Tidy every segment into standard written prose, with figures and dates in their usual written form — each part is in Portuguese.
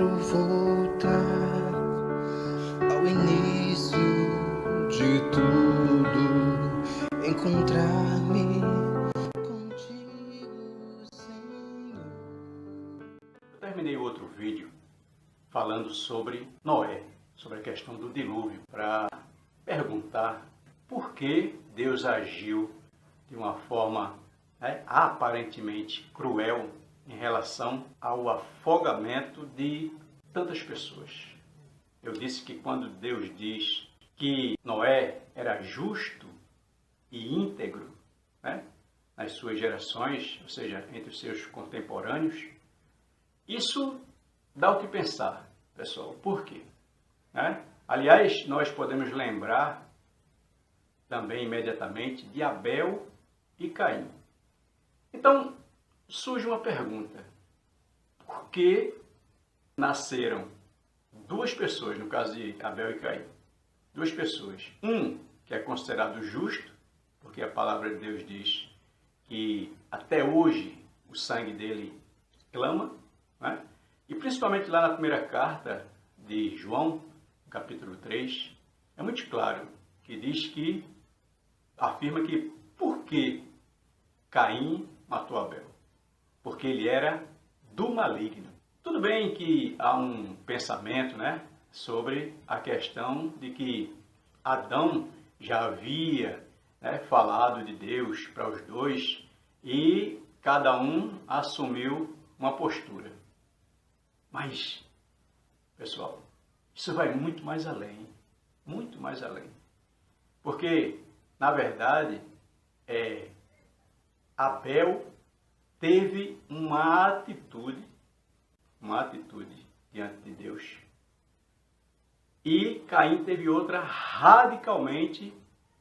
quero voltar ao início de tudo, encontrar-me contigo, Senhor. Eu terminei outro vídeo falando sobre Noé, sobre a questão do dilúvio, para perguntar por que Deus agiu de uma forma aparentemente cruel em relação ao afogamento de tantas pessoas. Eu disse que quando Deus diz que Noé era justo e íntegro, nas suas gerações, ou seja, entre os seus contemporâneos, isso dá o que pensar, pessoal. Por quê? Aliás, nós podemos lembrar também imediatamente de Abel e Caim. Então, surge uma pergunta. Por que nasceram duas pessoas, no caso de Abel e Caim? Duas pessoas. Um que é considerado justo, porque a palavra de Deus diz que até hoje o sangue dele clama, E principalmente lá na primeira carta de João, capítulo 3, é muito claro que diz que, afirma que por que Caim matou Abel? Porque ele era do maligno. Tudo bem que há um pensamento, sobre a questão de que Adão já havia falado de Deus para os dois e cada um assumiu uma postura. Mas, pessoal, isso vai muito mais além, muito mais além. Porque, na verdade, Abel teve uma atitude diante de Deus, e Caim teve outra radicalmente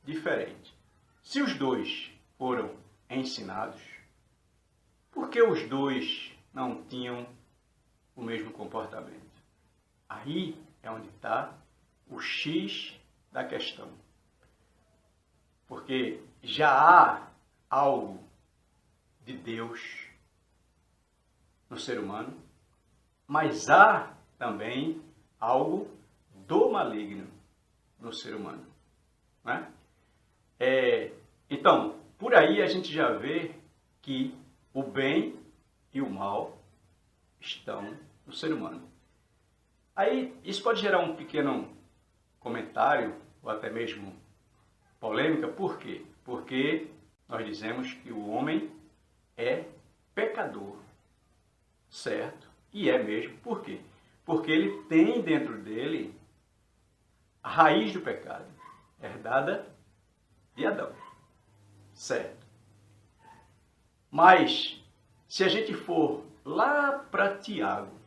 diferente. Se os dois foram ensinados, por que os dois não tinham o mesmo comportamento? Aí é onde está o X da questão. Porque já há algo de Deus no ser humano, mas há também algo do maligno no ser humano. Então, por aí a gente já vê que o bem e o mal estão no ser humano. Aí, isso pode gerar um pequeno comentário, ou até mesmo polêmica. Por quê? Porque nós dizemos que o homem é pecador, certo? E é mesmo. Por quê? Porque ele tem dentro dele a raiz do pecado, herdada de Adão, certo? Mas, se a gente for lá para Tiago,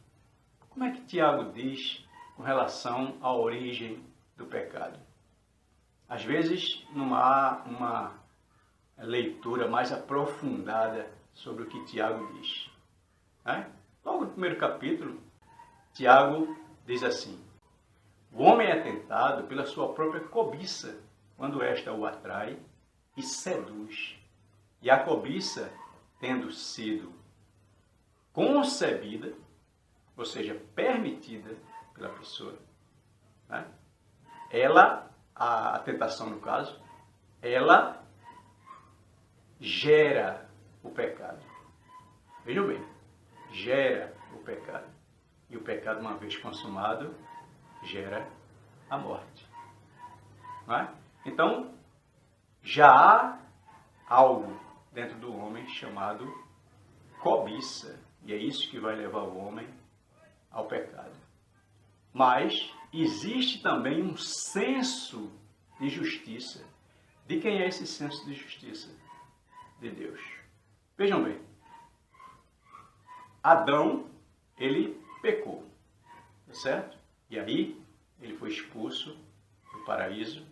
como é que Tiago diz com relação à origem do pecado? Às vezes não há uma leitura mais aprofundada sobre o que Tiago diz. Logo no primeiro capítulo, Tiago diz assim: o homem é tentado pela sua própria cobiça, quando esta o atrai e seduz. E a cobiça, tendo sido concebida, ou seja, permitida pela pessoa, a tentação no caso, ela gera o pecado. Vejam bem, gera o pecado. E o pecado, uma vez consumado, gera a morte. Então, já há algo dentro do homem chamado cobiça. E é isso que vai levar o homem ao pecado. Mas existe também um senso de justiça. De quem é esse senso de justiça? De Deus. Vejam bem. Adão, ele pecou, certo? E aí, ele foi expulso do paraíso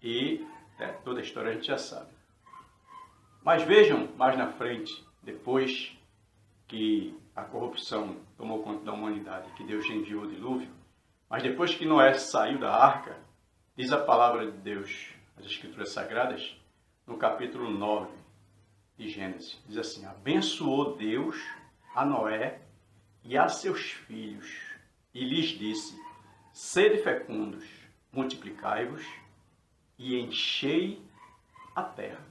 e toda a história a gente já sabe. Mas vejam mais na frente, depois que a corrupção tomou conta da humanidade, que Deus enviou o dilúvio, mas depois que Noé saiu da arca, diz a palavra de Deus, as Escrituras Sagradas, no capítulo 9 de Gênesis, diz assim: abençoou Deus a Noé e a seus filhos, e lhes disse: sede fecundos, multiplicai-vos e enchei a terra.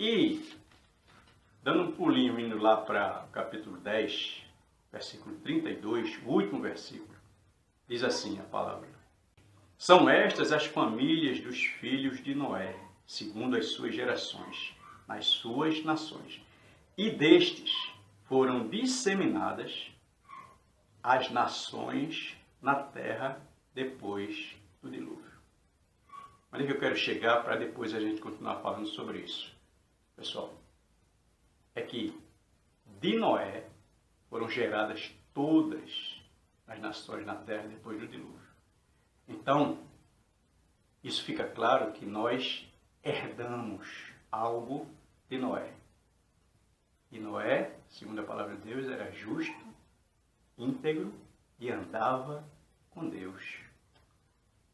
E, dando um pulinho, indo lá para o capítulo 10, versículo 32, o último versículo, diz assim a palavra: são estas as famílias dos filhos de Noé, segundo as suas gerações, nas suas nações. E destes foram disseminadas as nações na terra depois do dilúvio. Onde é que eu quero chegar para depois a gente continuar falando sobre isso? Pessoal, é que de Noé foram geradas todas as nações na terra depois do dilúvio. Então, isso fica claro que nós herdamos algo de Noé. E Noé, segundo a palavra de Deus, era justo, íntegro e andava com Deus.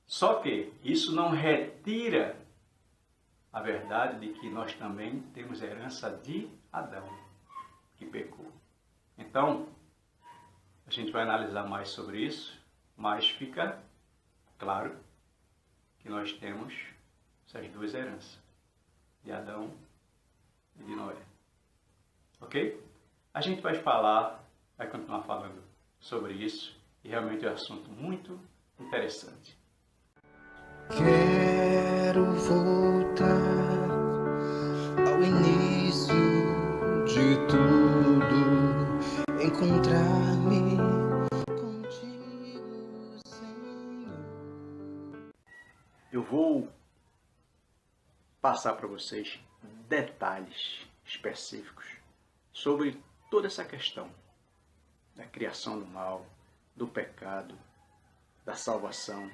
Só que isso não retira a verdade de que nós também temos herança de Adão, que pecou. Então, a gente vai analisar mais sobre isso, mas fica claro que nós temos essas duas heranças, de Adão e de Noé. Ok? A gente vai continuar falando sobre isso, e realmente é um assunto muito interessante. Quero voltar ao início de tudo, encontrar-me contigo, Senhor. Eu vou passar para vocês detalhes específicos sobre toda essa questão da criação do mal, do pecado, da salvação,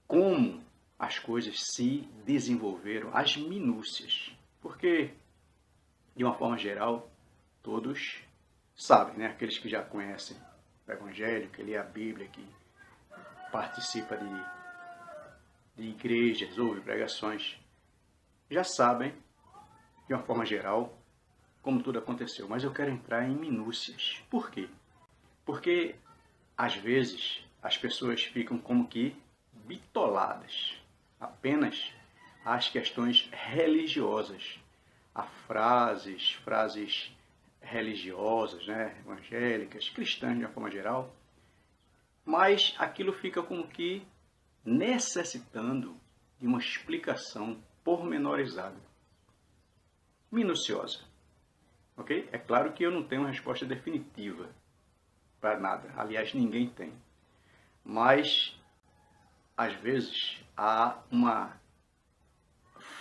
como as coisas se desenvolveram, as minúcias, porque, de uma forma geral, todos sabem, né? Aqueles que já conhecem o Evangelho, que lê a Bíblia, que participa de igrejas, ouve pregações, já sabem, de uma forma geral, como tudo aconteceu. Mas eu quero entrar em minúcias. Por quê? Porque, às vezes, as pessoas ficam como que bitoladas apenas às questões religiosas, a frases religiosas, né, evangélicas, cristãs de uma forma geral, mas aquilo fica como que necessitando de uma explicação pormenorizada, minuciosa. Ok? É claro que eu não tenho uma resposta definitiva para nada, aliás, ninguém tem, mas às vezes há uma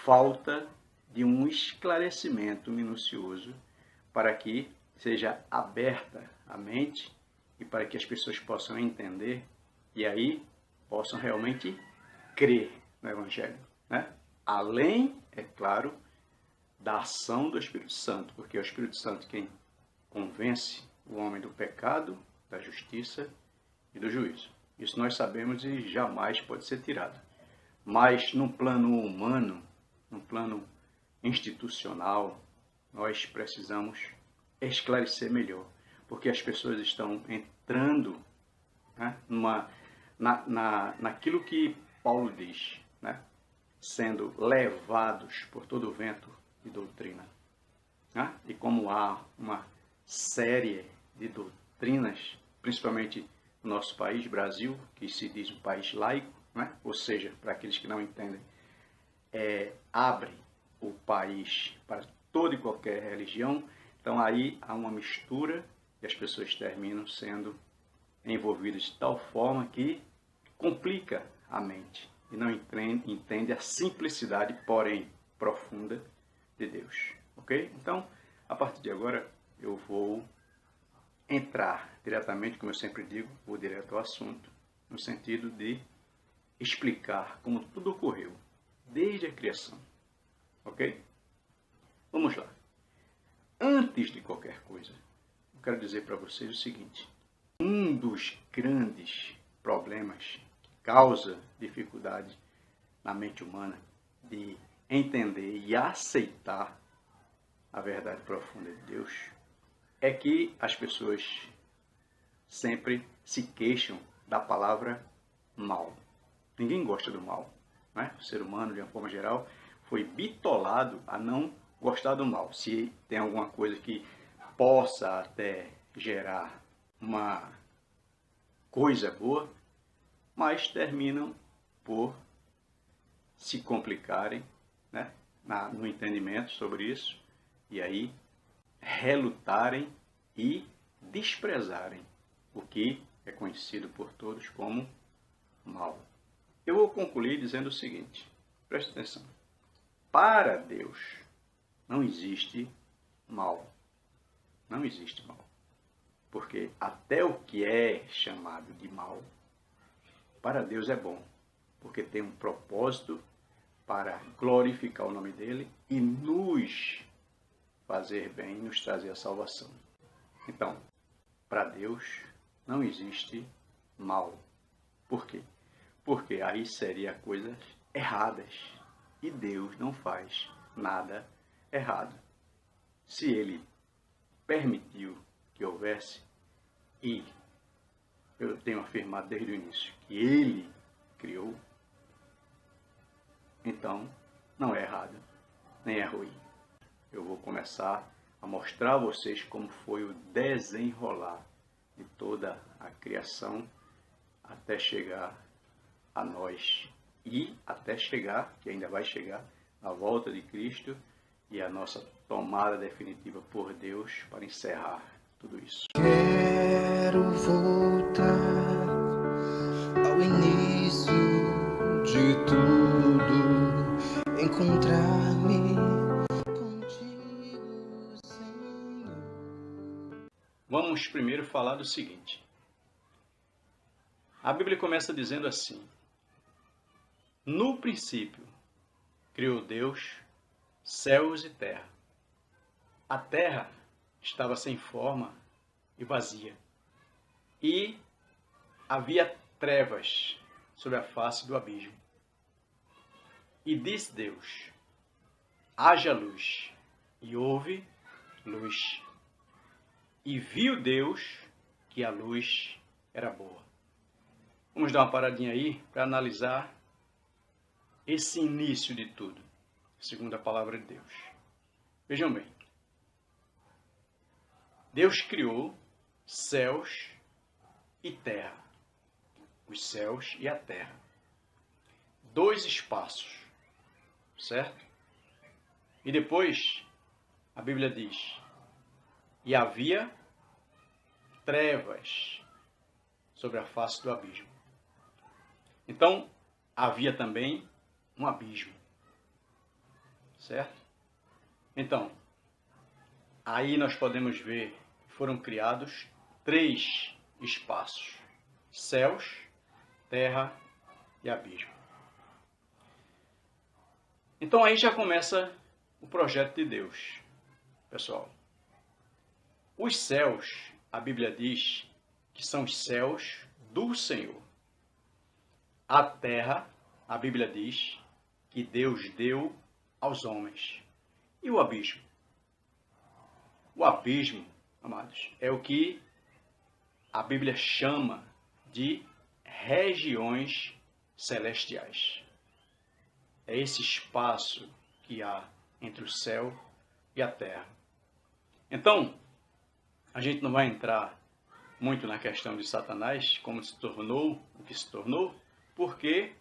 falta de um esclarecimento minucioso para que seja aberta a mente e para que as pessoas possam entender e aí possam realmente crer no Evangelho, né? Além, é claro, da ação do Espírito Santo, porque é o Espírito Santo quem convence o homem do pecado, da justiça e do juízo. Isso nós sabemos e jamais pode ser tirado. Mas no plano humano, no plano institucional, nós precisamos esclarecer melhor, porque as pessoas estão entrando, né, naquilo que Paulo diz, né, sendo levados por todo o vento de doutrina. Né? E como há uma série de doutrinas, principalmente no nosso país, Brasil, que se diz um país laico, né? Ou seja, para aqueles que não entendem, abre o país para toda e qualquer religião, então aí há uma mistura e as pessoas terminam sendo envolvidas de tal forma que complica a mente e não entende a simplicidade, porém profunda, de Deus. Ok? Então, a partir de agora, eu vou entrar diretamente, como eu sempre digo, vou direto ao assunto, no sentido de explicar como tudo ocorreu, desde a criação. Ok? Vamos lá. Antes de qualquer coisa, eu quero dizer para vocês o seguinte: um dos grandes problemas que causa dificuldade na mente humana de entender e aceitar a verdade profunda de Deus é que as pessoas sempre se queixam da palavra mal. Ninguém gosta do mal, né? O ser humano, de uma forma geral, foi bitolado a não gostar do mal. Se tem alguma coisa que possa até gerar uma coisa boa, mas terminam por se complicarem, né, no entendimento sobre isso, e aí relutarem e desprezarem o que é conhecido por todos como mal. Eu vou concluir dizendo o seguinte, preste atenção. Para Deus não existe mal. Não existe mal. Porque até o que é chamado de mal, para Deus é bom. Porque tem um propósito para glorificar o nome dele e nos fazer bem, nos trazer a salvação. Então, para Deus não existe mal. Por quê? Porque aí seria coisas erradas. E Deus não faz nada errado. Se ele permitiu que houvesse, e eu tenho afirmado desde o início que ele criou, então não é errado, nem é ruim. Eu vou começar a mostrar a vocês como foi o desenrolar de toda a criação até chegar a nós e até chegar, que ainda vai chegar, a volta de Cristo e a nossa tomada definitiva por Deus para encerrar tudo isso. Quero voltar ao início de tudo, encontrar-me contigo, Senhor. Vamos primeiro falar do seguinte. A Bíblia começa dizendo assim: no princípio criou Deus céus e terra. A terra estava sem forma e vazia, e havia trevas sobre a face do abismo. E disse Deus: haja luz, e houve luz. E viu Deus que a luz era boa. Vamos dar uma paradinha aí para analisar esse início de tudo, segundo a palavra de Deus. Vejam bem. Deus criou céus e terra. Os céus e a terra. Dois espaços, certo? E depois, a Bíblia diz: e havia trevas sobre a face do abismo. Então, havia também um abismo, certo? Então, aí nós podemos ver que foram criados três espaços: céus, terra e abismo. Então aí já começa o projeto de Deus, pessoal. Os céus, a Bíblia diz que são os céus do Senhor. A terra, a Bíblia diz que Deus deu aos homens. E o abismo? O abismo, amados, é o que a Bíblia chama de regiões celestiais. É esse espaço que há entre o céu e a terra. Então, a gente não vai entrar muito na questão de Satanás, como se tornou o que se tornou, porque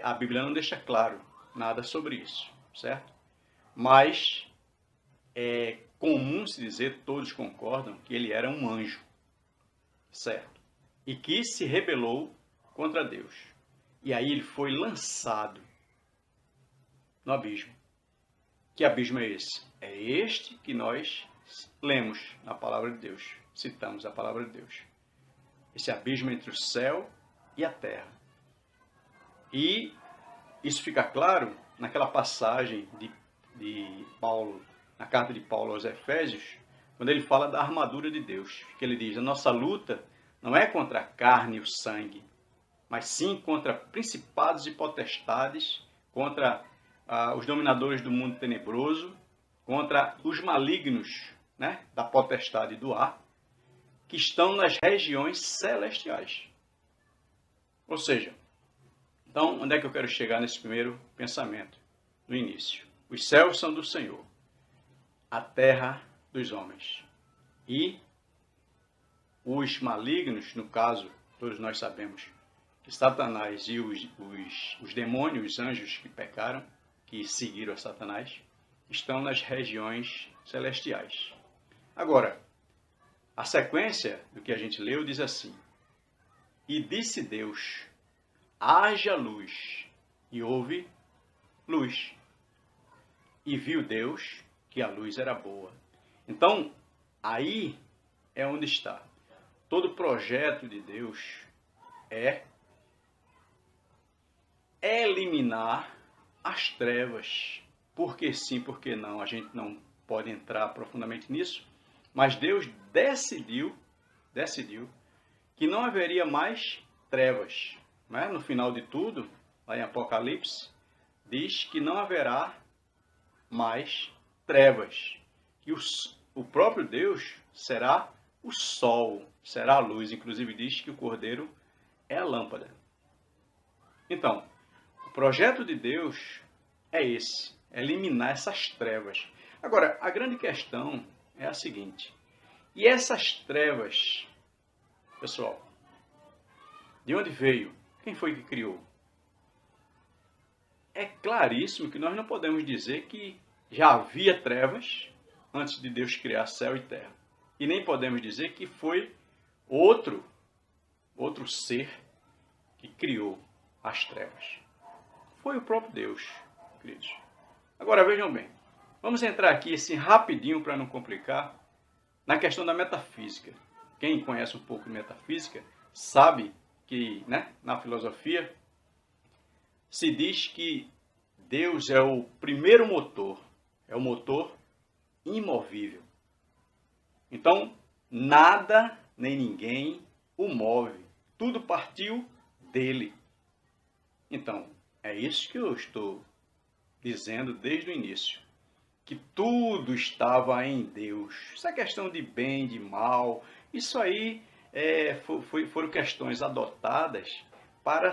a Bíblia não deixa claro nada sobre isso, certo? Mas é comum se dizer, todos concordam, que ele era um anjo, certo? E que se rebelou contra Deus. E aí ele foi lançado no abismo. Que abismo é esse? É este que nós lemos na palavra de Deus, citamos a palavra de Deus. Esse abismo entre o céu e a terra. E isso fica claro naquela passagem de Paulo, na carta de Paulo aos Efésios, quando ele fala da armadura de Deus, que ele diz: a nossa luta não é contra a carne e o sangue, mas sim contra principados e potestades, contra os dominadores do mundo tenebroso, contra os malignos né, da potestade do ar, que estão nas regiões celestiais. Ou seja, então, onde é que eu quero chegar nesse primeiro pensamento, no início? Os céus são do Senhor, a terra dos homens. E os malignos, no caso, todos nós sabemos que Satanás e os demônios, os anjos que pecaram, que seguiram a Satanás, estão nas regiões celestiais. Agora, a sequência do que a gente leu diz assim: e disse Deus, haja luz, e houve luz. E viu Deus que a luz era boa. Então, aí é onde está. Todo projeto de Deus é eliminar as trevas. Por que sim, por que não? A gente não pode entrar profundamente nisso. Mas Deus decidiu que não haveria mais trevas. Né? No final de tudo, lá em Apocalipse, diz que não haverá mais trevas. Que o próprio Deus será o sol, será a luz. Inclusive diz que o Cordeiro é a lâmpada. Então, o projeto de Deus é esse, eliminar essas trevas. Agora, a grande questão é a seguinte: e essas trevas, pessoal, de onde veio? Quem foi que criou? É claríssimo que nós não podemos dizer que já havia trevas antes de Deus criar céu e terra. E nem podemos dizer que foi outro ser que criou as trevas. Foi o próprio Deus, queridos. Agora vejam bem, vamos entrar aqui assim rapidinho para não complicar, na questão da metafísica. Quem conhece um pouco de metafísica sabe que, né, na filosofia se diz que Deus é o primeiro motor, é o motor imovível. Então, nada nem ninguém o move. Tudo partiu dele. Então, é isso que eu estou dizendo desde o início. Que tudo estava em Deus. Essa questão de bem, de mal, isso aí foram questões adotadas para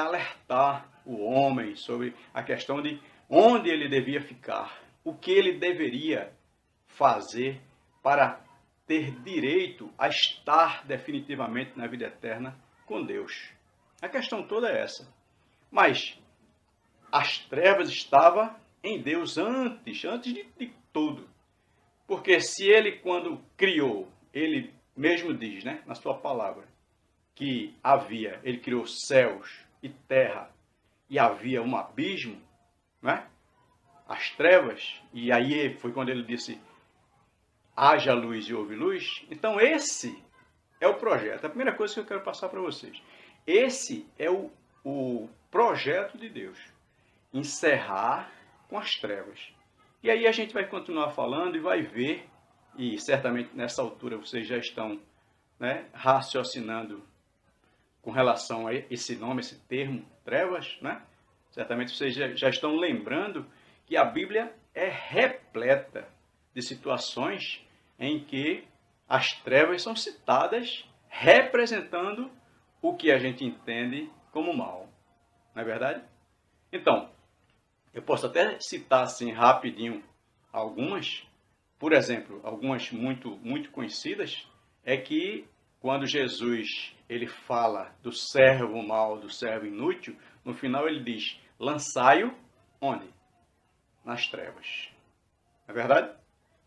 alertar o homem sobre a questão de onde ele devia ficar, o que ele deveria fazer para ter direito a estar definitivamente na vida eterna com Deus. A questão toda é essa. Mas as trevas estavam em Deus antes de tudo. Porque se ele, quando criou, ele mesmo diz, né, na sua palavra, que ele criou céus e terra, e havia um abismo, né? As trevas, e aí foi quando ele disse, haja luz e houve luz. Então esse é o projeto. A primeira coisa que eu quero passar para vocês. Esse é o projeto de Deus. Encerrar com as trevas. E aí a gente vai continuar falando e vai ver, e certamente nessa altura vocês já estão, né, raciocinando com relação a esse nome, esse termo, trevas, né? Certamente vocês já estão lembrando que a Bíblia é repleta de situações em que as trevas são citadas representando o que a gente entende como mal. Não é verdade? Então, eu posso até citar assim rapidinho algumas. Por exemplo, algumas muito conhecidas, é que quando Jesus ele fala do servo mau, do servo inútil, no final ele diz, lançai-o onde? Nas trevas. Não é verdade?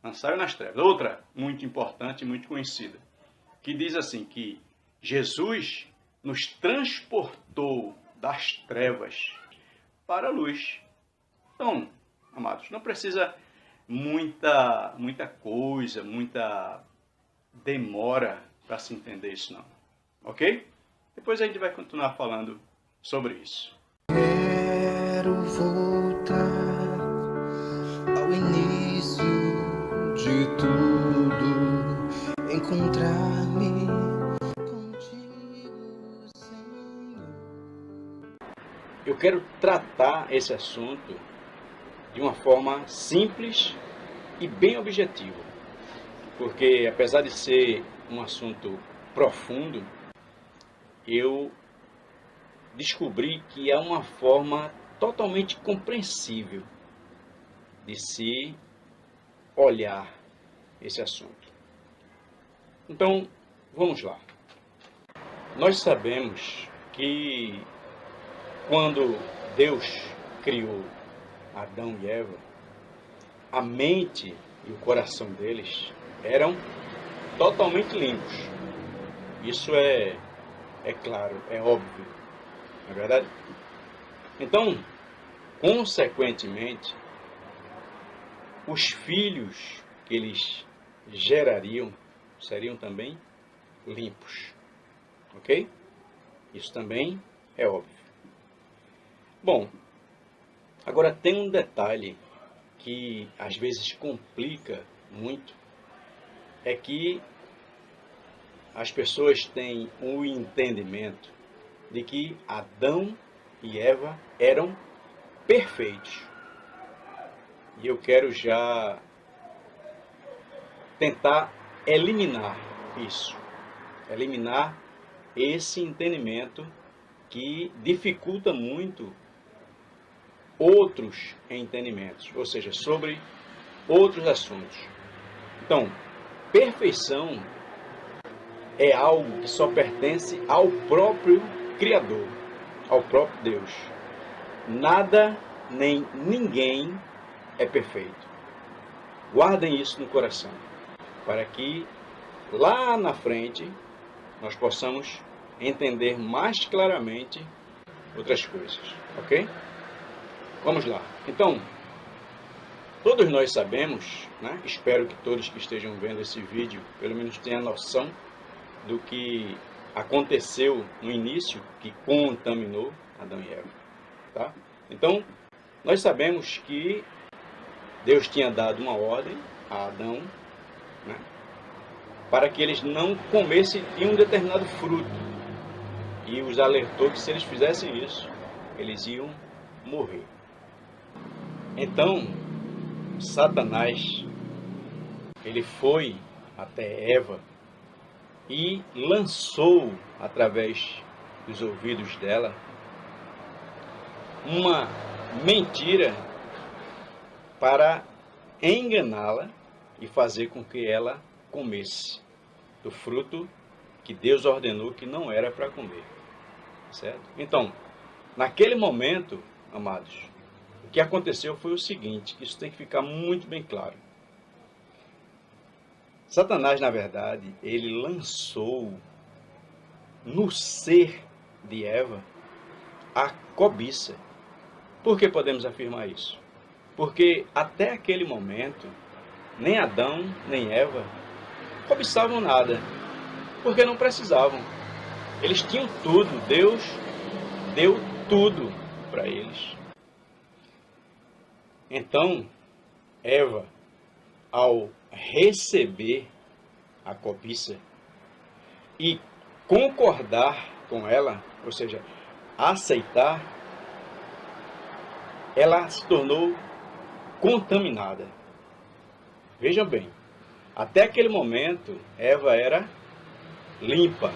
Lançai-o nas trevas. Outra muito importante, muito conhecida, que diz assim, que Jesus nos transportou das trevas para a luz. Então, amados, não precisa muita coisa, muita demora para se entender isso não. Ok? Depois a gente vai continuar falando sobre isso. Quero voltar ao início de tudo, encontrar-me contigo, Senhor. Eu quero tratar esse assunto de uma forma simples e bem objetiva. porque apesar de ser um assunto profundo, eu descobri que é uma forma totalmente compreensível de se olhar esse assunto. Então, vamos lá. Nós sabemos que quando Deus criou Adão e Eva, a mente e o coração deles eram totalmente limpos. Isso é claro, é óbvio, não é verdade? Então, consequentemente, os filhos que eles gerariam seriam também limpos, ok? Isso também é óbvio. Bom, agora tem um detalhe que às vezes complica muito, é que as pessoas têm um entendimento de que Adão e Eva eram perfeitos. E eu quero já tentar eliminar isso, eliminar esse entendimento que dificulta muito outros entendimentos, ou seja, sobre outros assuntos. Então, perfeição é algo que só pertence ao próprio Criador, ao próprio Deus. Nada nem ninguém é perfeito. Guardem isso no coração, para que lá na frente nós possamos entender mais claramente outras coisas, ok? Vamos lá. Então, todos nós sabemos, né? Espero que todos que estejam vendo esse vídeo, pelo menos tenham noção do que aconteceu no início, que contaminou Adão e Eva, tá? Então, nós sabemos que Deus tinha dado uma ordem a Adão, né? Para que eles não comessem de um determinado fruto. E os alertou que se eles fizessem isso, eles iam morrer. Então, Satanás, ele foi até Eva e lançou, através dos ouvidos dela, uma mentira para enganá-la e fazer com que ela comesse do fruto que Deus ordenou que não era para comer. Certo? Então, naquele momento, amados, o que aconteceu foi o seguinte, que isso tem que ficar muito bem claro. Satanás, na verdade, ele lançou no ser de Eva a cobiça. Por que podemos afirmar isso? Porque até aquele momento, nem Adão, nem Eva cobiçavam nada, porque não precisavam. Eles tinham tudo, Deus deu tudo para eles. Então, Eva, ao receber a cobiça e concordar com ela, ou seja, aceitar, ela se tornou contaminada. Vejam bem, até aquele momento, Eva era limpa,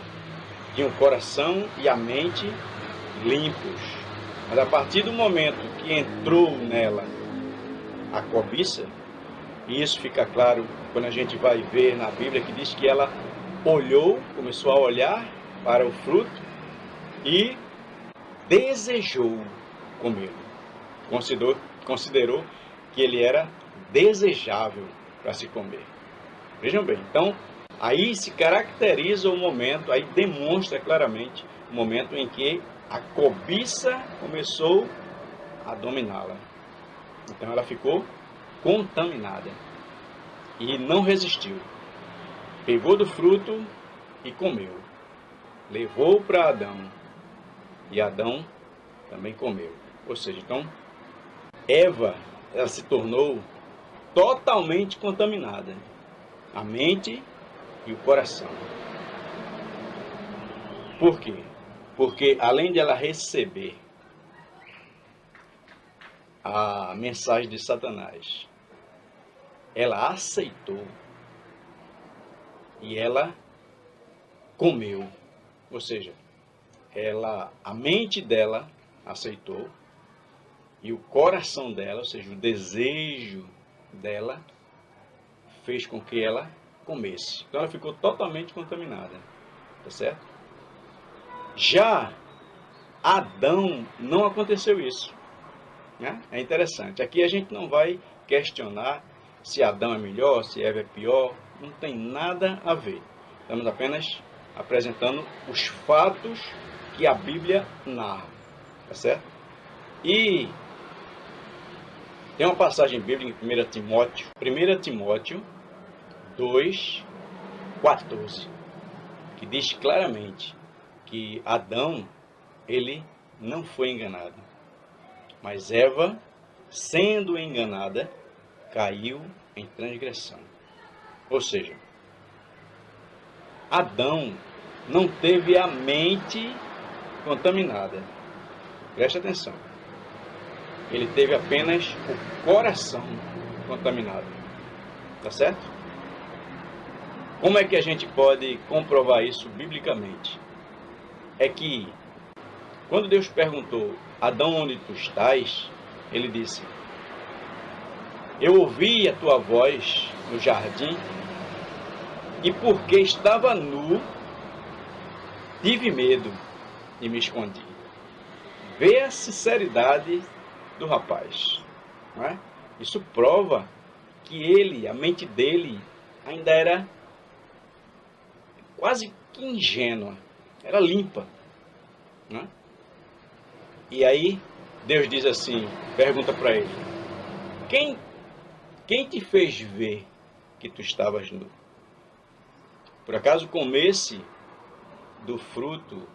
tinha o coração e a mente limpos. Mas a partir do momento que entrou nela a cobiça, e isso fica claro quando a gente vai ver na Bíblia que diz que ela olhou, começou a olhar para o fruto e desejou comê-lo. Considerou que ele era desejável para se comer. Vejam bem, então aí se caracteriza o momento, aí demonstra claramente o momento em que a cobiça começou a dominá-la. Então ela ficou contaminada e não resistiu. Pegou do fruto e comeu. Levou para Adão e Adão também comeu. Ou seja, então Eva, ela se tornou totalmente contaminada. A mente e o coração. Por quê? Porque além de ela receber a mensagem de Satanás, ela aceitou e ela comeu. Ou seja, a mente dela aceitou e o coração dela, ou seja, o desejo dela, fez com que ela comesse. Então ela ficou totalmente contaminada, tá certo? Já Adão não aconteceu isso, né? É interessante. Aqui a gente não vai questionar se Adão é melhor, se Eva é pior, não tem nada a ver. Estamos apenas apresentando os fatos que a Bíblia narra, tá certo? E tem uma passagem bíblica em 1 Timóteo 2:14, que diz claramente que Adão, ele não foi enganado, mas Eva, sendo enganada, caiu em transgressão. Ou seja, Adão não teve a mente contaminada. Preste atenção. Ele teve apenas o coração contaminado. Tá certo? Como é que a gente pode comprovar isso biblicamente? É que quando Deus perguntou, Adão, onde tu estás? Ele disse, eu ouvi a tua voz no jardim, e porque estava nu, tive medo e me escondi. Vê a sinceridade do rapaz, não é? Isso prova que a mente dele ainda era quase que ingênua, era limpa, não é? E aí Deus diz assim, pergunta para ele, quem te fez ver que tu estavas nu? Por acaso comesse do fruto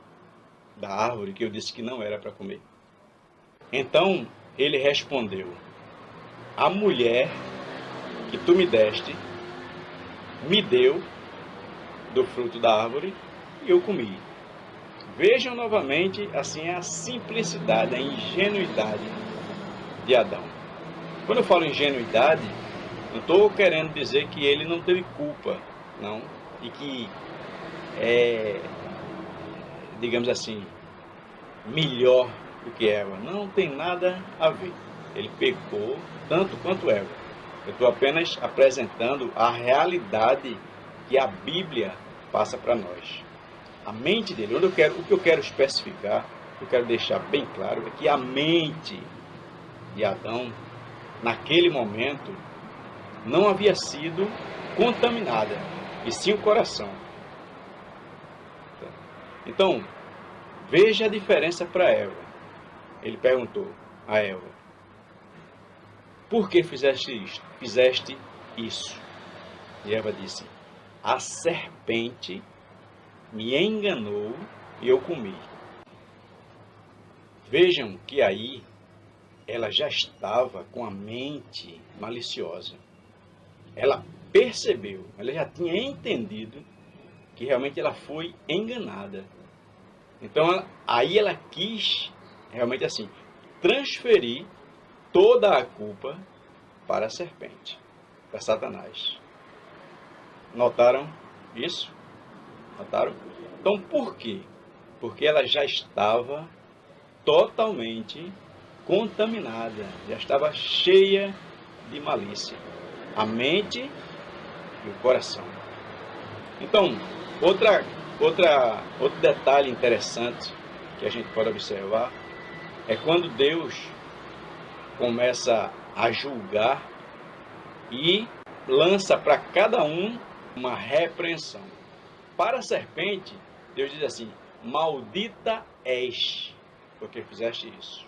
da árvore que eu disse que não era para comer? Então ele respondeu, a mulher que tu me deste, me deu do fruto da árvore e eu comi. Vejam novamente, assim, a simplicidade, a ingenuidade de Adão. Quando eu falo ingenuidade, não estou querendo dizer que ele não teve culpa, não, e que digamos assim, melhor do que Eva. Não tem nada a ver. Ele pecou tanto quanto Eva. Eu estou apenas apresentando a realidade que a Bíblia passa para nós. A mente dele, o que eu quero especificar, o que eu quero deixar bem claro, é que a mente de Adão, naquele momento, não havia sido contaminada, e sim o coração. Então, veja a diferença para Eva. Ele perguntou a Eva, por que fizeste isso? E Eva disse, a serpente me enganou e eu comi. Vejam que aí ela já estava com a mente maliciosa. Ela percebeu, ela já tinha entendido que realmente ela foi enganada. Então aí ela quis realmente assim transferir toda a culpa para a serpente, para Satanás. Notaram isso? Notaram? Então por quê? Porque ela já estava totalmente contaminada, já estava cheia de malícia, a mente e o coração. Então, outro detalhe interessante que a gente pode observar é quando Deus começa a julgar e lança para cada um uma repreensão. Para a serpente, Deus diz assim, maldita és, porque fizeste isso.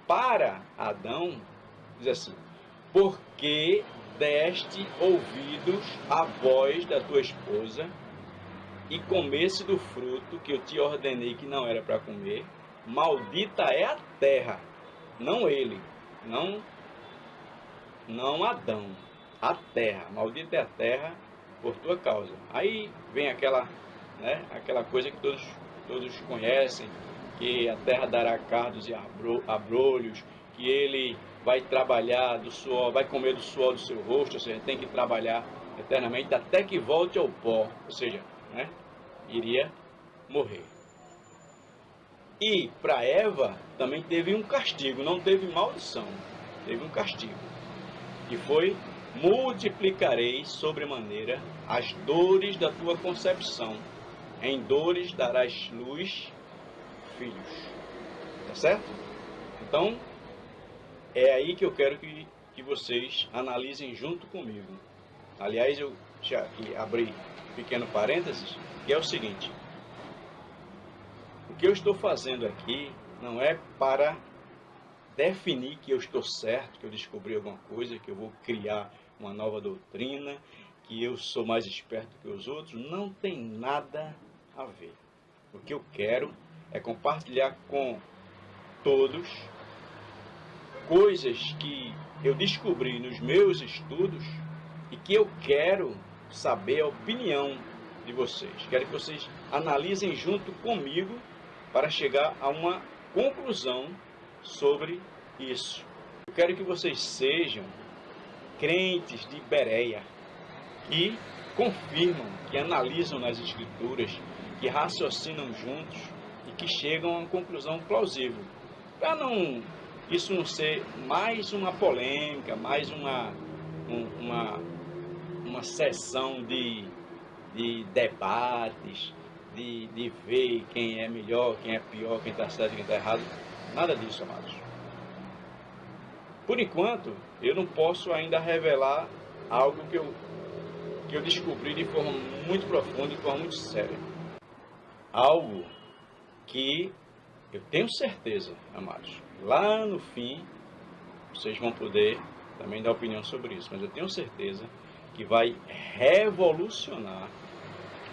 Para Adão, diz assim, porque deste ouvidos à voz da tua esposa e comesse do fruto que eu te ordenei que não era para comer, maldita é a terra, não ele, não Adão, a terra, maldita é a terra por tua causa. Aí vem aquela coisa que todos conhecem, que a terra dará cardos e abrolhos, que ele vai trabalhar do suor, vai comer do suor do seu rosto, ou seja, tem que trabalhar eternamente até que volte ao pó, ou seja, né, iria morrer. E para Eva também teve um castigo, não teve maldição, teve um castigo, que foi: multiplicarei sobremaneira as dores da tua concepção, em dores darás luz, filhos. Tá certo? Então, é aí que eu quero que vocês analisem junto comigo. Aliás, eu já aqui abri um pequeno parênteses, que é o seguinte: o que eu estou fazendo aqui não é para definir que eu estou certo, que eu descobri alguma coisa, que eu vou criar uma nova doutrina, que eu sou mais esperto que os outros. Não tem nada a ver. O que eu quero é compartilhar com todos coisas que eu descobri nos meus estudos e que eu quero saber a opinião de vocês. Quero que vocês analisem junto comigo para chegar a uma conclusão sobre isso. Eu quero que vocês sejam crentes de Bereia, que confirmam, que analisam nas Escrituras, que raciocinam juntos e que chegam a uma conclusão plausível. Para isso não ser mais uma polêmica, mais uma sessão de debates, de ver quem é melhor, quem é pior, quem está certo, quem está errado. Nada disso, amados. Por enquanto, eu não posso ainda revelar algo que eu descobri de forma muito profunda, de forma muito séria. Algo que eu tenho certeza, amados, lá no fim, vocês vão poder também dar opinião sobre isso, mas eu tenho certeza que vai revolucionar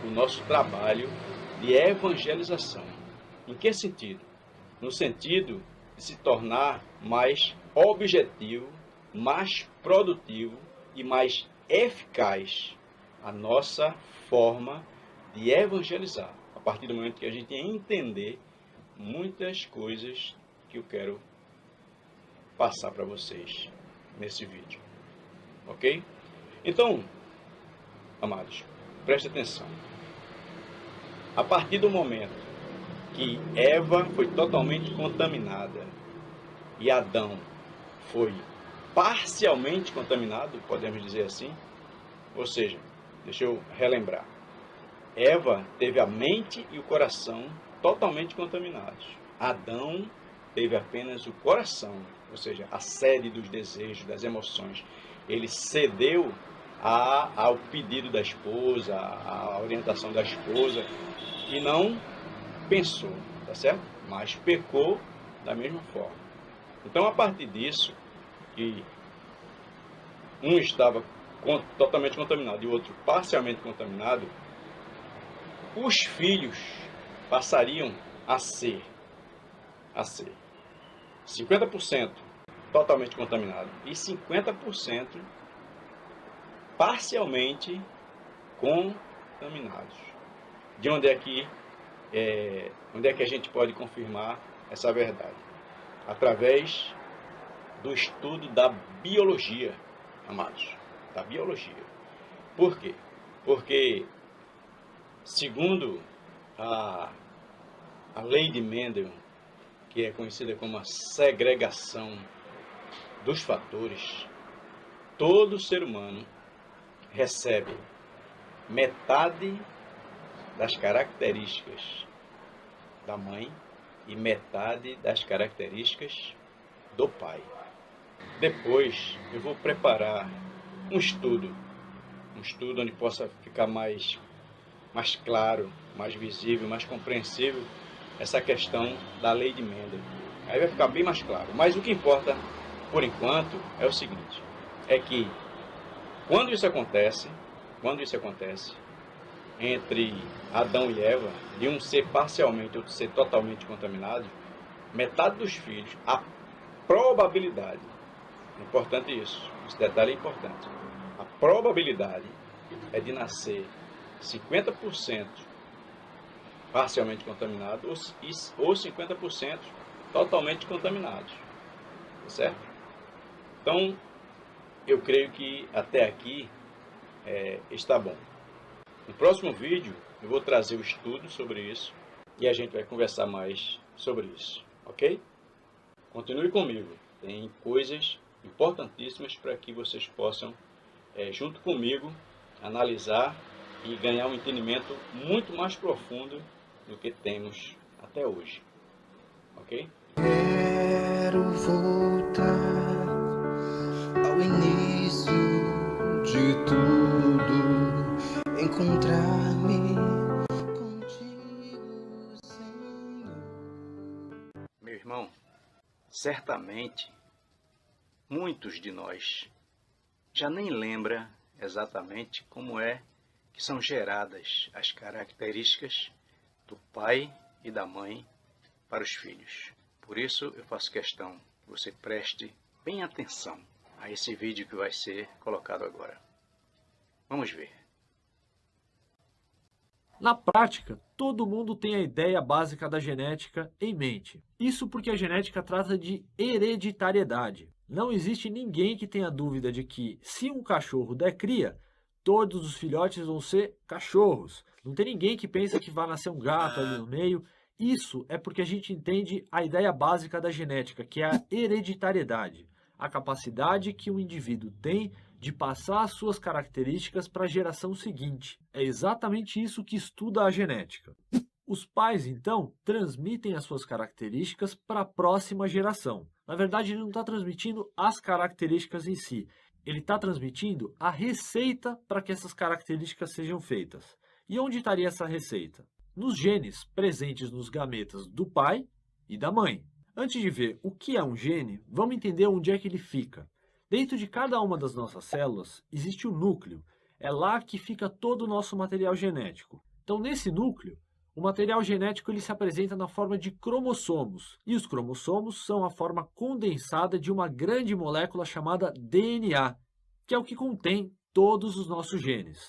o nosso trabalho de evangelização. Em que sentido? No sentido de se tornar mais objetivo, mais produtivo e mais eficaz a nossa forma de evangelizar, a partir do momento que a gente entender muitas coisas que eu quero passar para vocês nesse vídeo. Ok? Então, amados, preste atenção. A partir do momento que Eva foi totalmente contaminada e Adão foi parcialmente contaminado, podemos dizer assim, ou seja, deixa eu relembrar. Eva teve a mente e o coração totalmente contaminados. Adão teve apenas o coração, ou seja, a sede dos desejos, das emoções. Ele cedeu ao pedido da esposa, à orientação da esposa, e não pensou, tá certo? Mas pecou da mesma forma. Então, a partir disso, que um estava totalmente contaminado e o outro parcialmente contaminado, os filhos passariam a ser 50% totalmente contaminado e 50% parcialmente contaminados. De onde é que a gente pode confirmar essa verdade? Através do estudo da biologia, amados, da biologia. Por quê? Porque, segundo a lei de Mendel, que é conhecida como a segregação dos fatores, todo ser humano recebe metade das características da mãe e metade das características do pai. Depois eu vou preparar um estudo onde possa ficar mais claro, mais visível, mais compreensível essa questão da lei de Mendel. Aí vai ficar bem mais claro. Mas o que importa, por enquanto, é o seguinte, é que quando isso acontece entre Adão e Eva, de um ser parcialmente, outro ser totalmente contaminado, metade dos filhos, a probabilidade, é importante isso, esse detalhe é importante, a probabilidade é de nascer 50% parcialmente contaminados ou 50% totalmente contaminados, certo? Então, eu creio que até aqui está bom. No próximo vídeo eu vou trazer o estudo sobre isso e a gente vai conversar mais sobre isso, ok? Continue comigo, tem coisas importantíssimas para que vocês possam, junto comigo, analisar e ganhar um entendimento muito mais profundo do que temos até hoje, ok? Quero voltar ao início de tudo, encontrar-me contigo, Senhor. Meu irmão, certamente muitos de nós já nem lembra exatamente como é que são geradas as características do pai e da mãe para os filhos. Por isso eu faço questão que você preste bem atenção a esse vídeo que vai ser colocado agora. Vamos ver. Na prática, todo mundo tem a ideia básica da genética em mente. Isso porque a genética trata de hereditariedade. Não existe ninguém que tenha dúvida de que, se um cachorro der cria, todos os filhotes vão ser cachorros. Não tem ninguém que pensa que vai nascer um gato ali no meio. Isso é porque a gente entende a ideia básica da genética, que é a hereditariedade. A capacidade que um indivíduo tem de passar as suas características para a geração seguinte. É exatamente isso que estuda a genética. Os pais, então, transmitem as suas características para a próxima geração. Na verdade, ele não está transmitindo as características em si. Ele está transmitindo a receita para que essas características sejam feitas. E onde estaria essa receita? Nos genes presentes nos gametas do pai e da mãe. Antes de ver o que é um gene, vamos entender onde é que ele fica. Dentro de cada uma das nossas células existe o núcleo. É lá que fica todo o nosso material genético. Então, nesse núcleo, o material genético ele se apresenta na forma de cromossomos. E os cromossomos são a forma condensada de uma grande molécula chamada DNA, que é o que contém todos os nossos genes.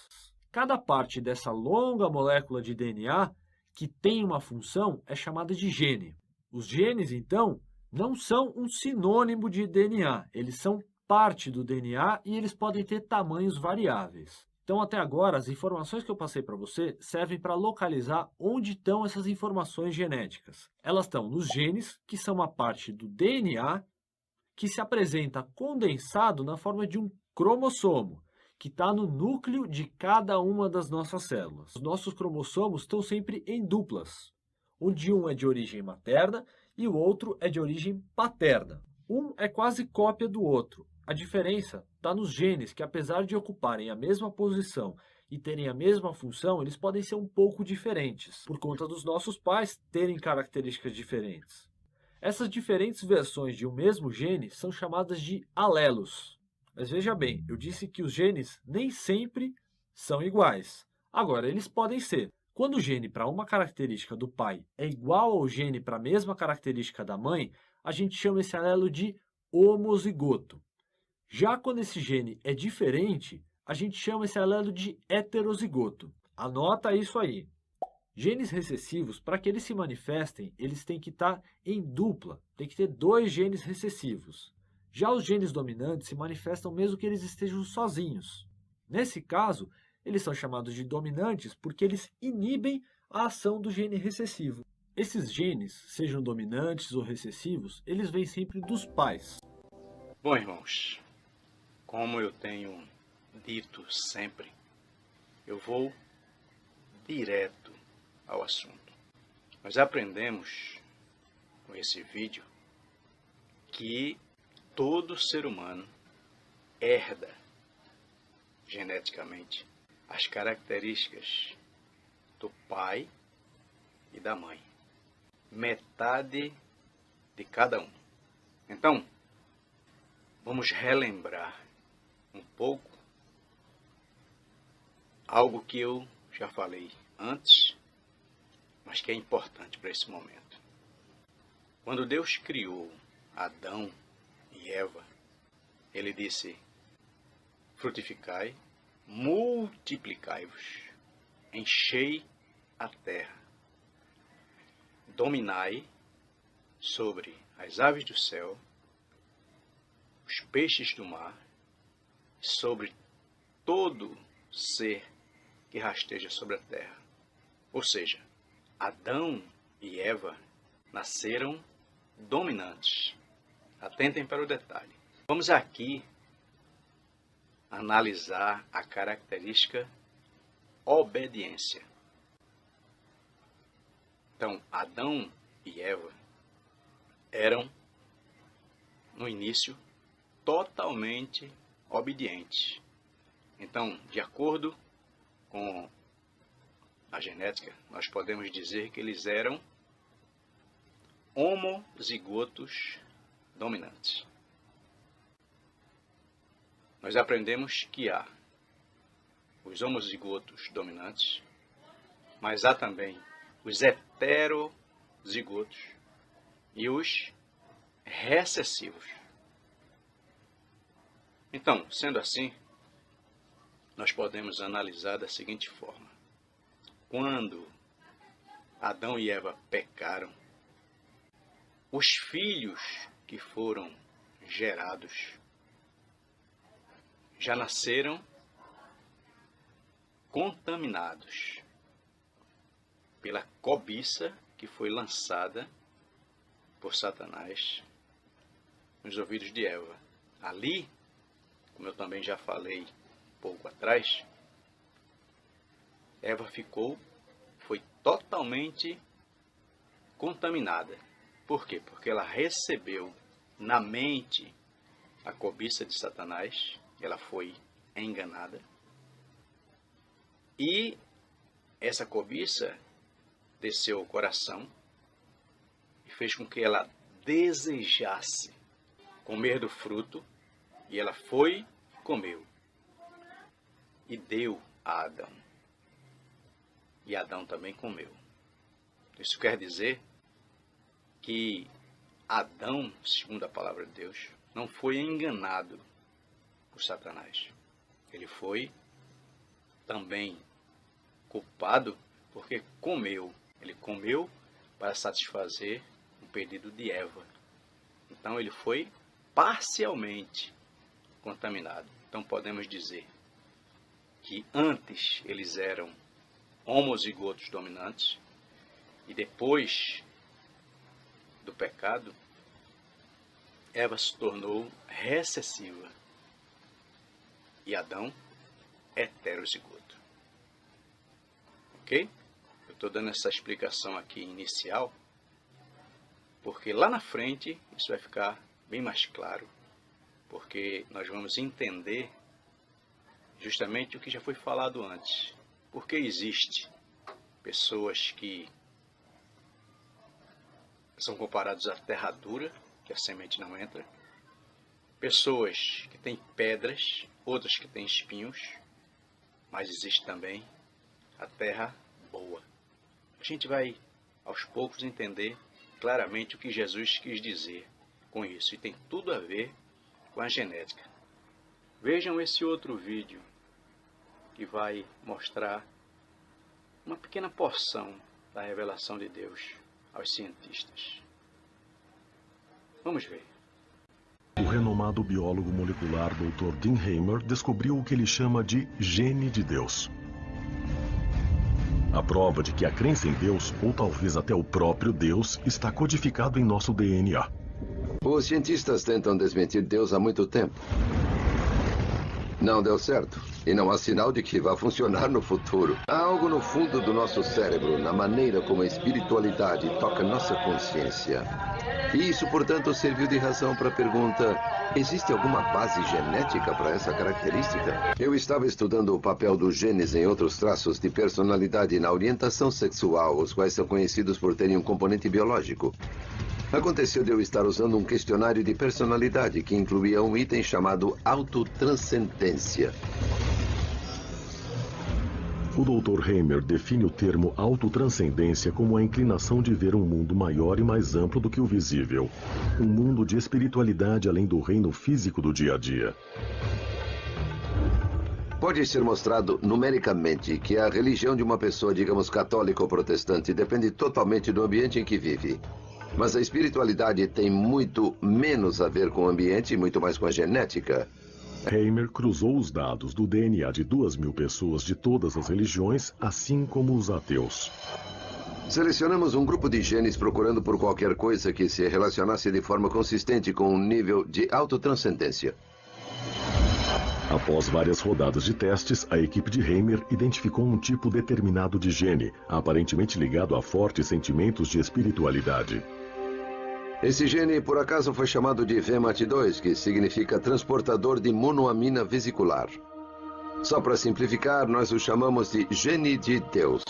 Cada parte dessa longa molécula de DNA que tem uma função é chamada de gene. Os genes, então, não são um sinônimo de DNA, eles são parte do DNA e eles podem ter tamanhos variáveis. Então, até agora, as informações que eu passei para você servem para localizar onde estão essas informações genéticas. Elas estão nos genes, que são uma parte do DNA, que se apresenta condensado na forma de um cromossomo, que está no núcleo de cada uma das nossas células. Os nossos cromossomos estão sempre em duplas, onde um é de origem materna e o outro é de origem paterna. Um é quase cópia do outro. A diferença está nos genes, que apesar de ocuparem a mesma posição e terem a mesma função, eles podem ser um pouco diferentes, por conta dos nossos pais terem características diferentes. Essas diferentes versões de um mesmo gene são chamadas de alelos. Mas veja bem, eu disse que os genes nem sempre são iguais. Agora, eles podem ser. Quando o gene para uma característica do pai é igual ao gene para a mesma característica da mãe, a gente chama esse alelo de homozigoto. Já quando esse gene é diferente, a gente chama esse alelo de heterozigoto. Anota isso aí. Genes recessivos, para que eles se manifestem, eles têm que estar em dupla, tem que ter dois genes recessivos. Já os genes dominantes se manifestam mesmo que eles estejam sozinhos. Nesse caso, eles são chamados de dominantes porque eles inibem a ação do gene recessivo. Esses genes, sejam dominantes ou recessivos, eles vêm sempre dos pais. Bom, irmãos, como eu tenho dito sempre, eu vou direto ao assunto. Nós aprendemos com esse vídeo que todo ser humano herda geneticamente as características do pai e da mãe. Metade de cada um. Então, vamos relembrar um pouco algo que eu já falei antes, mas que é importante para esse momento. Quando Deus criou Adão e Eva, ele disse: frutificai, multiplicai-vos, enchei a terra, dominai sobre as aves do céu, os peixes do mar, sobre todo ser que rasteja sobre a terra. Ou seja, Adão e Eva nasceram dominantes. Atentem para o detalhe. Vamos aqui analisar a característica obediência. Então, Adão e Eva eram, no início, totalmente obedientes. Então, de acordo com a genética, nós podemos dizer que eles eram homozigotos dominantes. Nós aprendemos que há os homozigotos dominantes, mas há também os heterozigotos e os recessivos. Então, sendo assim, nós podemos analisar da seguinte forma. Quando Adão e Eva pecaram, os filhos que foram gerados já nasceram contaminados pela cobiça que foi lançada por Satanás nos ouvidos de Eva. Ali, como eu também já falei pouco atrás, Eva foi totalmente contaminada. Por quê? Porque ela recebeu na mente a cobiça de Satanás, ela foi enganada. E essa cobiça desceu ao coração e fez com que ela desejasse comer do fruto, e ela foi e comeu. E deu a Adão. E Adão também comeu. Isso quer dizer que Adão, segundo a palavra de Deus, não foi enganado por Satanás. Ele foi também culpado porque comeu. Ele comeu para satisfazer o pedido de Eva. Então ele foi parcialmente contaminado. Então podemos dizer que antes eles eram homozigotos dominantes e depois do pecado, Eva se tornou recessiva e Adão heterozigoto. Ok? Eu estou dando essa explicação aqui inicial porque lá na frente isso vai ficar bem mais claro, porque nós vamos entender justamente o que já foi falado antes. Porque existe pessoas que são comparadas à terra dura, que a semente não entra, pessoas que têm pedras, outras que têm espinhos, mas existe também a terra boa. A gente vai aos poucos entender claramente o que Jesus quis dizer com isso, e tem tudo a ver com a genética. Vejam esse outro vídeo que vai mostrar uma pequena porção da revelação de Deus aos cientistas. Vamos ver. O renomado biólogo molecular Dr. Dean Hamer descobriu o que ele chama de gene de Deus. A prova de que a crença em Deus, ou talvez até o próprio Deus, está codificado em nosso DNA. Os cientistas tentam desmentir Deus há muito tempo. Não deu certo. E não há sinal de que vá funcionar no futuro. Há algo no fundo do nosso cérebro, na maneira como a espiritualidade toca nossa consciência. E isso, portanto, serviu de razão para a pergunta: existe alguma base genética para essa característica? Eu estava estudando o papel dos genes em outros traços de personalidade na orientação sexual, os quais são conhecidos por terem um componente biológico. Aconteceu de eu estar usando um questionário de personalidade que incluía um item chamado autotranscendência. O Dr. Hamer define o termo autotranscendência como a inclinação de ver um mundo maior e mais amplo do que o visível. Um mundo de espiritualidade além do reino físico do dia a dia. Pode ser mostrado numericamente que a religião de uma pessoa, digamos católica ou protestante, depende totalmente do ambiente em que vive. Mas a espiritualidade tem muito menos a ver com o ambiente e muito mais com a genética. Hamer cruzou os dados do DNA de 2.000 pessoas de todas as religiões, assim como os ateus. Selecionamos um grupo de genes procurando por qualquer coisa que se relacionasse de forma consistente com um nível de autotranscendência. Após várias rodadas de testes, a equipe de Hamer identificou um tipo determinado de gene, aparentemente ligado a fortes sentimentos de espiritualidade. Esse gene, por acaso, foi chamado de VMAT2, que significa transportador de monoamina vesicular. Só para simplificar, nós o chamamos de gene de Deus.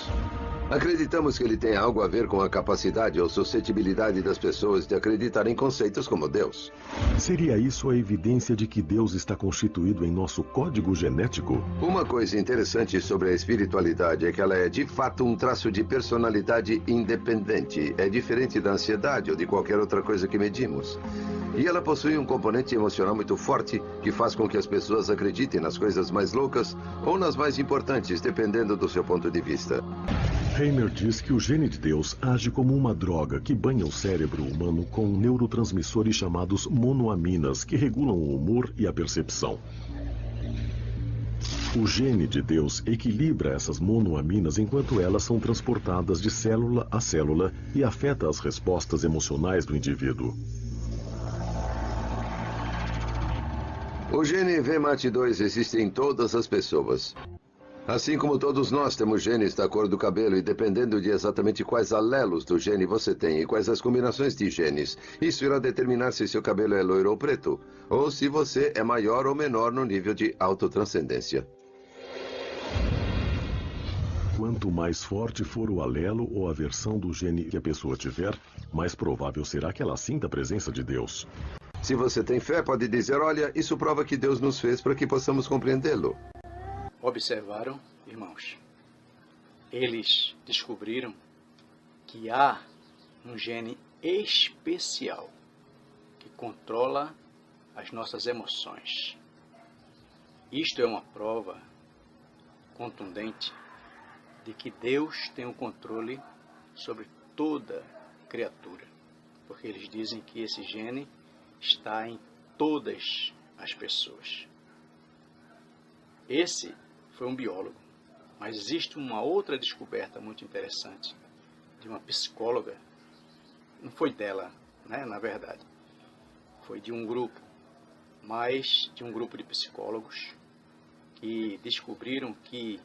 Acreditamos que ele tem algo a ver com a capacidade ou suscetibilidade das pessoas de acreditar em conceitos como Deus. Seria isso a evidência de que Deus está constituído em nosso código genético? Uma coisa interessante sobre a espiritualidade é que ela é de fato um traço de personalidade independente. É diferente da ansiedade ou de qualquer outra coisa que medimos. E ela possui um componente emocional muito forte que faz com que as pessoas acreditem nas coisas mais loucas ou nas mais importantes, dependendo do seu ponto de vista. Hamer diz que o gene de Deus age como uma droga que banha o cérebro humano com neurotransmissores chamados monoaminas, que regulam o humor e a percepção. O gene de Deus equilibra essas monoaminas enquanto elas são transportadas de célula a célula e afeta as respostas emocionais do indivíduo. O gene VMAT2 existe em todas as pessoas. Assim como todos nós temos genes da cor do cabelo e dependendo de exatamente quais alelos do gene você tem e quais as combinações de genes, isso irá determinar se seu cabelo é loiro ou preto, ou se você é maior ou menor no nível de autotranscendência. Quanto mais forte for o alelo ou a versão do gene que a pessoa tiver, mais provável será que ela sinta a presença de Deus. Se você tem fé, pode dizer, olha, isso prova que Deus nos fez para que possamos compreendê-lo. Observaram, irmãos? Eles descobriram que há um gene especial que controla as nossas emoções. Isto é uma prova contundente de que Deus tem o controle sobre toda criatura, porque eles dizem que esse gene está em todas as pessoas. Esse foi um biólogo, mas existe uma outra descoberta muito interessante de uma psicóloga. Não foi dela, né, na verdade. Foi de um grupo, mas de um grupo de psicólogos que descobriram que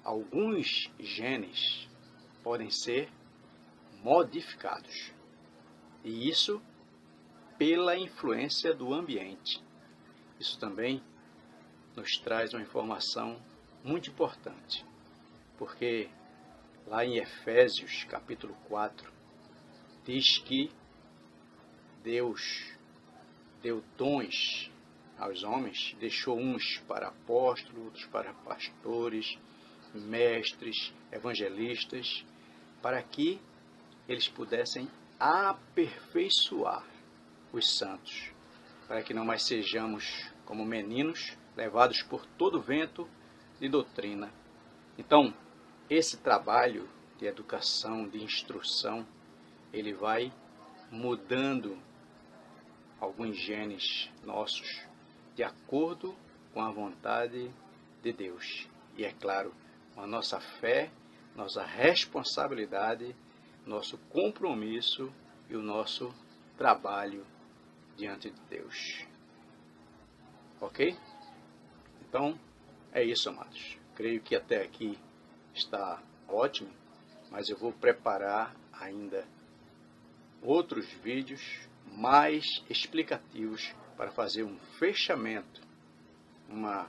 alguns genes podem ser modificados. E isso pela influência do ambiente. Isso também nos traz uma informação muito importante, porque lá em Efésios capítulo 4 diz que Deus deu dons aos homens, deixou uns para apóstolos, outros para pastores, mestres, evangelistas, para que eles pudessem aperfeiçoar os santos, para que não mais sejamos como meninos, levados por todo vento de doutrina. Então, esse trabalho de educação, de instrução, ele vai mudando alguns genes nossos de acordo com a vontade de Deus. E é claro, com a nossa fé, nossa responsabilidade, nosso compromisso e o nosso trabalho diante de Deus. Ok? Então, é isso, amados. Creio que até aqui está ótimo, mas eu vou preparar ainda outros vídeos mais explicativos para fazer um fechamento, uma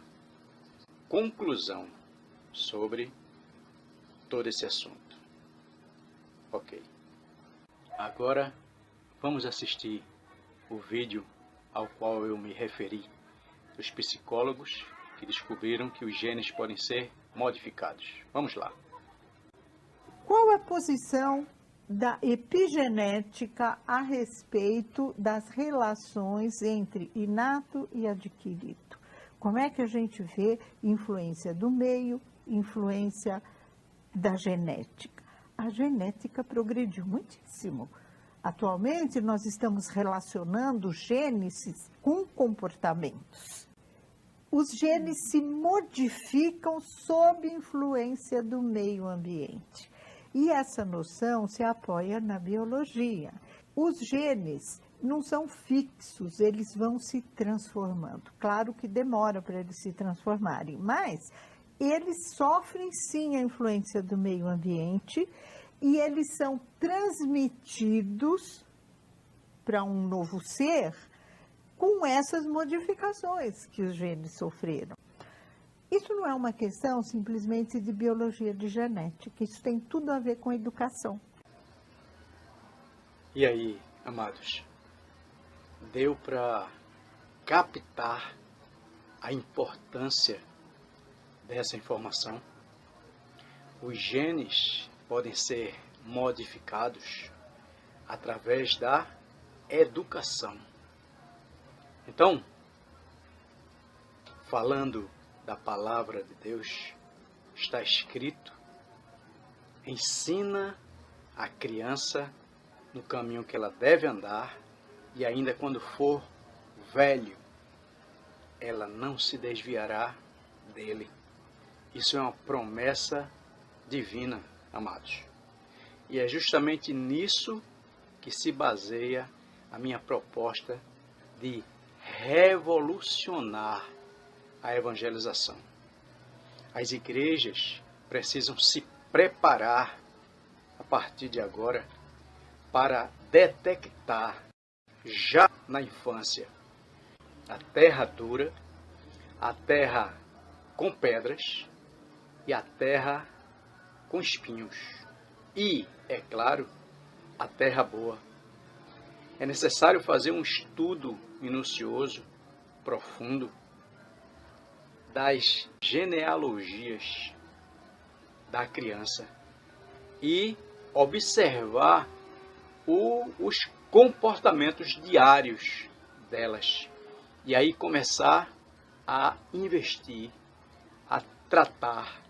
conclusão sobre todo esse assunto. Ok. Agora, vamos assistir o vídeo ao qual eu me referi, dos psicólogos que descobriram que os genes podem ser modificados. Vamos lá. Qual a posição da epigenética a respeito das relações entre inato e adquirido? Como é que a gente vê influência do meio, influência da genética? A genética progrediu muitíssimo. Atualmente, nós estamos relacionando genes com comportamentos. Os genes se modificam sob influência do meio ambiente. E essa noção se apoia na biologia. Os genes não são fixos, eles vão se transformando. Claro que demora para eles se transformarem, mas eles sofrem sim a influência do meio ambiente e eles são transmitidos para um novo ser com essas modificações que os genes sofreram. Isso não é uma questão simplesmente de biologia de genética, isso tem tudo a ver com educação. E aí, amados, deu para captar a importância dessa informação? Os genes podem ser modificados através da educação. Então, falando da palavra de Deus, está escrito: ensina a criança no caminho que ela deve andar, e ainda quando for velho, ela não se desviará dele. Isso é uma promessa divina, amados. E é justamente nisso que se baseia a minha proposta de revolucionar a evangelização. As igrejas precisam se preparar a partir de agora para detectar já na infância a terra dura, a terra com pedras e a terra com espinhos. E, é claro, a terra boa. É necessário fazer um estudo minucioso, profundo, das genealogias da criança e observar os comportamentos diários delas. E aí começar a investir, a tratar,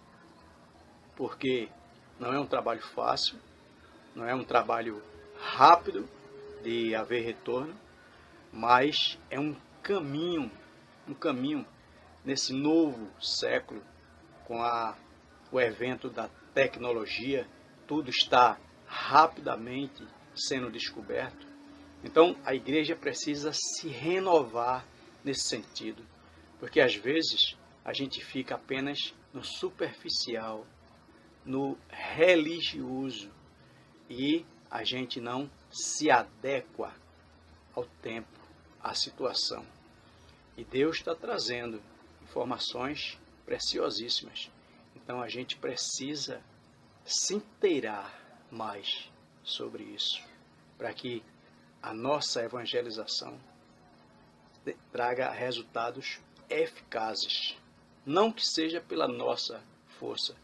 porque não é um trabalho fácil, não é um trabalho rápido de haver retorno, mas é um caminho nesse novo século, com o evento da tecnologia, tudo está rapidamente sendo descoberto. Então, a igreja precisa se renovar nesse sentido, porque às vezes a gente fica apenas no superficial, no religioso, e a gente não se adequa ao tempo, à situação. E Deus está trazendo informações preciosíssimas. Então a gente precisa se inteirar mais sobre isso, para que a nossa evangelização traga resultados eficazes. Não que seja pela nossa força,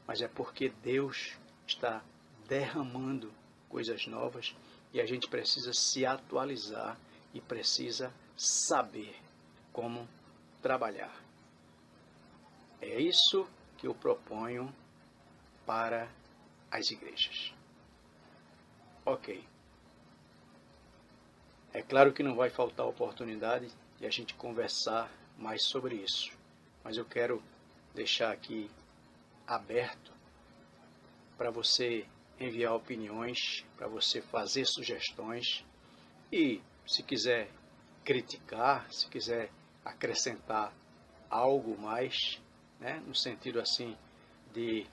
mas é porque Deus está derramando coisas novas e a gente precisa se atualizar e precisa saber como trabalhar. É isso que eu proponho para as igrejas. Ok. É claro que não vai faltar oportunidade de a gente conversar mais sobre isso, mas eu quero deixar aqui aberto para você enviar opiniões, para você fazer sugestões e, se quiser criticar, se quiser acrescentar algo mais, né, no sentido assim de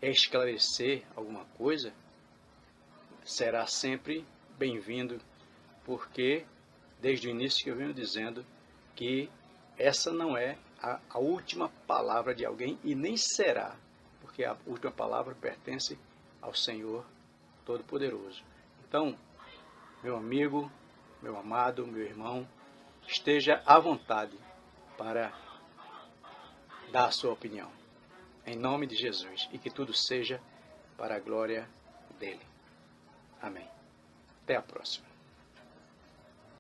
esclarecer alguma coisa, será sempre bem-vindo, porque desde o início que eu venho dizendo que essa não é a última palavra de alguém e nem será, porque a última palavra pertence ao Senhor Todo-Poderoso. Então, meu amigo, meu amado, meu irmão, esteja à vontade para dar a sua opinião, em nome de Jesus, e que tudo seja para a glória dele. Amém. Até a próxima.